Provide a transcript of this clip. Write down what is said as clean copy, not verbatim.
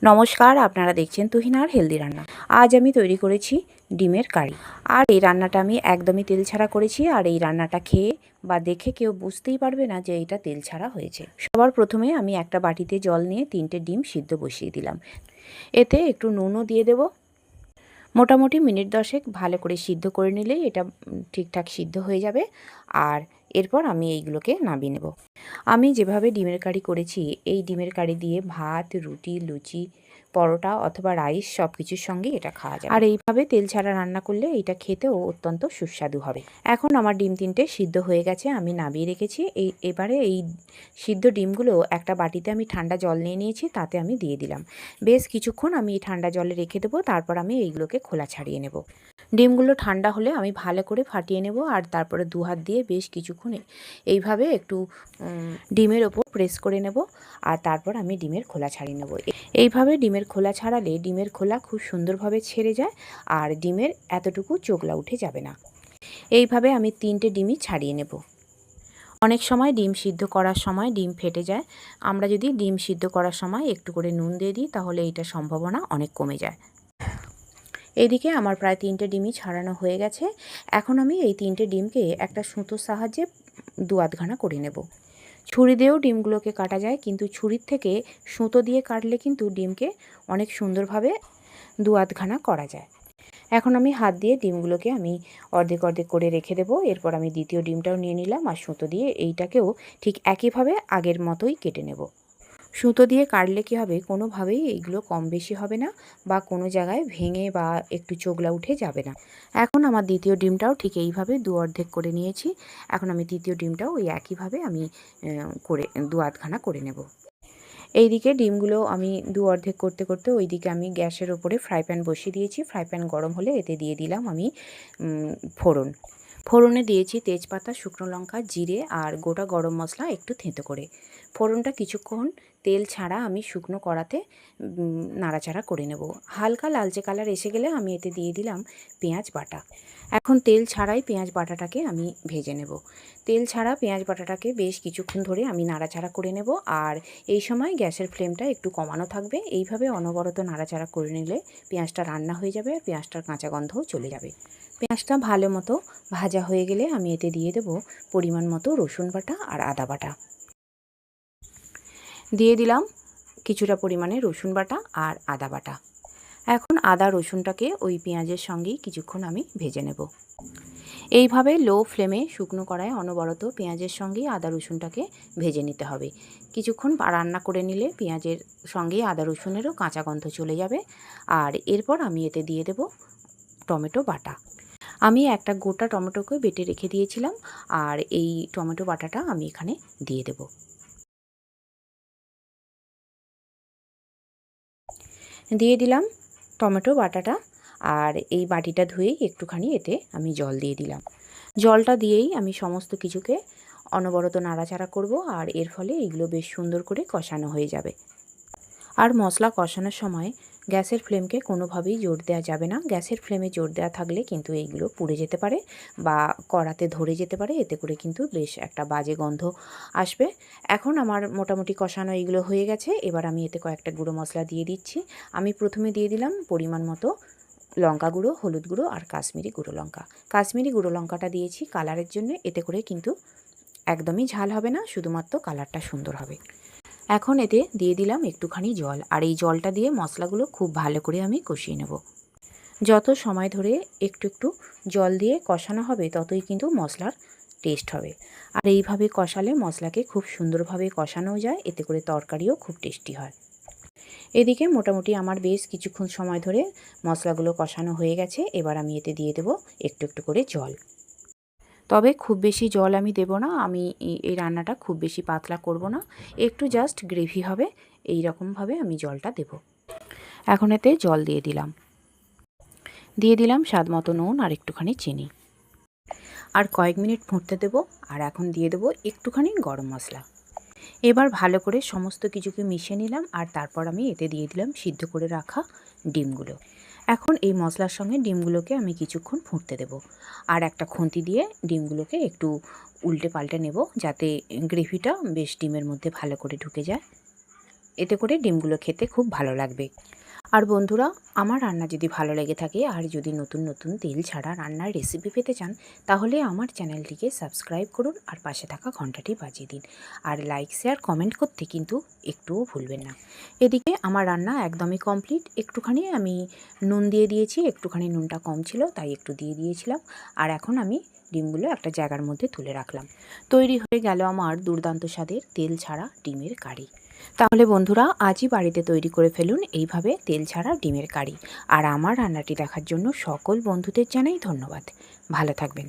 নমস্কার, আপনারা দেখছেন তুহিনার হেলদি রান্না। আজ আমি তৈরি করেছি ডিমের কারি। আর এই রান্নাটা আমি একদমই তেল ছাড়া করেছি। আর এই রান্নাটা খেয়ে বা দেখে কেউ বুঝতেই পারবে না যে এটা তেল ছাড়া হয়েছে। সবার প্রথমে আমি একটা বাটিতে জল নিয়ে 3টে ডিম সিদ্ধ বসিয়ে দিলাম। এতে একটু নুনও দিয়ে দেব। মোটামুটি মিনিট 10 ভালো করে সিদ্ধ করে নিলেই এটা ঠিকঠাক সিদ্ধ হয়ে যাবে। আর এরপর আমি এইগুলোকে নামিয়ে নেব। আমি যেভাবে ডিমের কারি করেছি, এই ডিমের কারি দিয়ে ভাত, রুটি, লুচি, পরোটা অথবা রাইস সব কিছুর সঙ্গেই এটা খাওয়া যায়। আর এইভাবে তেল ছাড়া রান্না করলে এটা খেতেও অত্যন্ত সুস্বাদু হবে। এখন আমার ডিম 3টে সিদ্ধ হয়ে গেছে, আমি নামিয়ে রেখেছি। এবারে এই সিদ্ধ ডিমগুলো একটা বাটিতে আমি ঠান্ডা জল নিয়ে নিয়েছি, তাতে আমি দিয়ে দিলাম। বেশ কিছুক্ষণ আমি এই ঠান্ডা জলে রেখে দেবো, তারপর আমি এইগুলোকে খোলা ছাড়িয়ে নেব। ডিমগুলো ঠান্ডা হলে আমি ভালো করে ফাটিয়ে নেব। আর তারপরে 2 হাত দিয়ে বেশ কিছুক্ষণ এইভাবে একটু ডিমের ওপর প্রেস করে নেব। আর তারপর আমি ডিমের খোলা ছাড়িয়ে নেব। এইভাবে ডিমের খোলা ছাড়ালে ডিমের খোলা খুব সুন্দরভাবে ছেড়ে যায় আর ডিমের এতটুকু চোকলা উঠে যাবে না। এইভাবে আমি 3টে ডিমই ছাড়িয়ে নেব। অনেক সময় ডিম সিদ্ধ করার সময় ডিম ফেটে যায়। আমরা যদি ডিম সিদ্ধ করার সময় একটু করে নুন দিয়ে দিই, তাহলে এইটার সম্ভাবনা অনেক কমে যায়। এদিকে আমার প্রায় 3টে ডিমই ছাড়ানো হয়ে গেছে। এখন আমি এই 3টে ডিমকে একটা সুতোর সাহায্যে 2 আধখানা করে নেব। ছুরি দিয়েও ডিমগুলোকে কাটা যায়, কিন্তু ছুরির থেকে সুতো দিয়ে কাটলে কিন্তু ডিমকে অনেক সুন্দরভাবে 2 আধখানা করা যায়। এখন আমি হাত দিয়ে ডিমগুলোকে আমি অর্ধেক অর্ধেক করে রেখে দেবো। এরপর আমি দ্বিতীয় ডিমটাও নিয়ে নিলাম আর সুতো দিয়ে এইটাকেও ঠিক একইভাবে আগের মতোই কেটে নেব। সুতো দিয়ে কাটলে কী হবে, কোনোভাবেই এইগুলো কম বেশি হবে না বা কোনো জায়গায় ভেঙে বা একটু চোগলা উঠে যাবে না। এখন আমার দ্বিতীয় ডিমটাও ঠিক এইভাবে 2 অর্ধেক করে নিয়েছি। এখন আমি তৃতীয় ডিমটাও ওই একইভাবে আমি করে 2 আধখানা করে নেব। এইদিকে ডিমগুলো আমি 2 অর্ধেক করতে করতে ওইদিকে আমি গ্যাসের ওপরে ফ্রাই প্যান বসিয়ে দিয়েছি। ফ্রাই প্যান গরম হলে এতে দিয়ে দিলাম আমি ফোড়ন। ফোড়নে দিয়েছি তেজপাতা, শুকনো লঙ্কা, জিরে আর গোটা গরম মশলা একটু থেঁতো করে। ফোড়নটা কিছুক্ষণ তেল ছাড়া আমি শুকনো কড়াতে নাড়াচাড়া করে নেব। হালকা লালচে কালার এসে গেলে আমি এতে দিয়ে দিলাম পেঁয়াজ বাটা। এখন তেল ছাড়াই পেঁয়াজ বাটাটাকে আমি ভেজে নেব। তেল ছাড়া পেঁয়াজ বাটাটাকে বেশ কিছুক্ষণ ধরে আমি নাড়াচাড়া করে নেব। আর এই সময় গ্যাসের ফ্লেমটা একটু কমানো থাকবে। এইভাবে অনবরত নাড়াচাড়া করে নিলে পেঁয়াজটা রান্না হয়ে যাবে আর পেঁয়াজটার কাঁচা গন্ধও চলে যাবে। পেঁয়াজটা ভালো মতো ভাজা হয়ে গেলে আমি এতে দিয়ে দেব পরিমাণ মতো রসুন বাটা আর আদা বাটা। দিয়ে দিলাম কিছুটা পরিমাণে রসুন বাটা আর আদা বাটা। এখন আদা রসুনটাকে ওই পেঁয়াজের সঙ্গেই কিছুক্ষণ আমি ভেজে নেব। এইভাবে লো ফ্লেমে শুকনো কড়ায় অনবরত পেঁয়াজের সঙ্গেই আদা রসুনটাকে ভেজে নিতে হবে। কিছুক্ষণ রান্না করে নিলে পেঁয়াজের সঙ্গেই আদা রসুনেরও কাঁচা গন্ধ চলে যাবে। আর এরপর আমি এতে দিয়ে দেব টমেটো বাটা। আমি একটা গোটা টমেটোকে বেটে রেখে দিয়েছিলাম আর এই টমেটো বাটাটা আমি এখানে দিয়ে দেব। দিয়ে দিলাম টমেটো বাটাটা। আর এই বাটিটা ধুয়েই একটুখানি এতে আমি জল দিয়ে দিলাম। জলটা দিয়েই আমি সমস্ত কিছুকে অনবরত নাড়াচাড়া করব। আর এর ফলে এইগুলো বেশ সুন্দর করে কষানো হয়ে যাবে। আর মশলা কষানোর সময় গ্যাসের ফ্লেমকে কোনোভাবেই জোর দেওয়া যাবে না। গ্যাসের ফ্লেমে জোর দেওয়া থাকলে কিন্তু এইগুলো পুড়ে যেতে পারে বা কড়াতে ধরে যেতে পারে। এতে করে কিন্তু বেশ একটা বাজে গন্ধ আসবে। এখন আমার মোটামুটি কষানো এইগুলো হয়ে গেছে। এবার আমি এতে কয়েকটা গুঁড়ো মশলা দিয়ে দিচ্ছি। আমি প্রথমে দিয়ে দিলাম পরিমাণ মতো লঙ্কা গুঁড়ো, হলুদ গুঁড়ো আর কাশ্মীরি গুঁড়ো লঙ্কা। কাশ্মীরি গুঁড়ো লঙ্কাটা দিয়েছি কালারের জন্য। এতে করে কিন্তু একদমই ঝাল হবে না, শুধুমাত্র কালারটা সুন্দর হবে। এখন এতে দিয়ে দিলাম একটুখানি জল। আর এই জলটা দিয়ে মশলাগুলো খুব ভালো করে আমি কষিয়ে নেব। যত সময় ধরে একটু একটু জল দিয়ে কষানো হবে, ততই কিন্তু মশলার টেস্ট হবে। আর এইভাবে কষালে মশলাকে খুব সুন্দরভাবে কষানো যায়। এতে করে তরকারিও খুব টেস্টি হয়। এদিকে মোটামুটি আমার বেশ কিছুক্ষণ সময় ধরে মশলাগুলো কষানো হয়ে গেছে। এবার আমি এতে দিয়ে দেব একটু একটু করে জল। তবে খুব বেশি জল আমি দেব না। আমি এই রান্নাটা খুব বেশি পাতলা করব না, একটু জাস্ট গ্রেভি হবে এই রকমভাবে আমি জলটা দেব। এখন এতে জল দিয়ে দিলাম স্বাদ মতো নুন আর একটুখানি চিনি। আর কয়েক মিনিট ফুটতে দেব। আর এখন দিয়ে দেব একটুখানি গরম মশলা। এবার ভালো করে সমস্ত কিছুকে মিশিয়ে নিলাম। আর তারপর আমি এতে দিয়ে দিলাম সিদ্ধ করে রাখা ডিমগুলো। এখন এই মশলার সঙ্গে ডিমগুলোকে আমি কিছুক্ষণ ফুটতে দেব। আর একটা খুন্তি দিয়ে ডিমগুলোকে একটু উল্টে পাল্টে নেব, যাতে গ্রেভিটা বেশ ডিমের মধ্যে ভালো করে ঢুকে যায়। এতে করে ডিমগুলো খেতে খুব ভালো লাগবে। আর বন্ধুরা, আমার রান্না যদি ভালো লেগে থাকে আর যদি নতুন নতুন তেল ছাড়া রান্নার রেসিপি পেতে চান, তাহলে আমার চ্যানেলটিকে সাবস্ক্রাইব করুন আর পাশে থাকা ঘন্টাটি বাজিয়ে দিন। আর লাইক, শেয়ার, কমেন্ট করতে কিন্তু একটুও ভুলবেন না। এদিকে আমার রান্না একদমই কমপ্লিট। একটুখানি আমি নুন দিয়ে দিয়েছি, একটুখানি নুনটা কম ছিল তাই একটু দিয়ে দিয়েছিলাম। আর এখন আমি ডিমগুলো একটা জায়গার মধ্যে তুলে রাখলাম। তৈরি হয়ে গেল আমার দুর্দান্ত স্বাদের তেল ছাড়া ডিমের কারি। তাহলে বন্ধুরা, আজই বাড়িতে তৈরি করে ফেলুন এইভাবে তেল ছাড়া ডিমের কারি। আর আমার রান্নাটি দেখার জন্য সকল বন্ধুদের জানাই ধন্যবাদ। ভালো থাকবেন।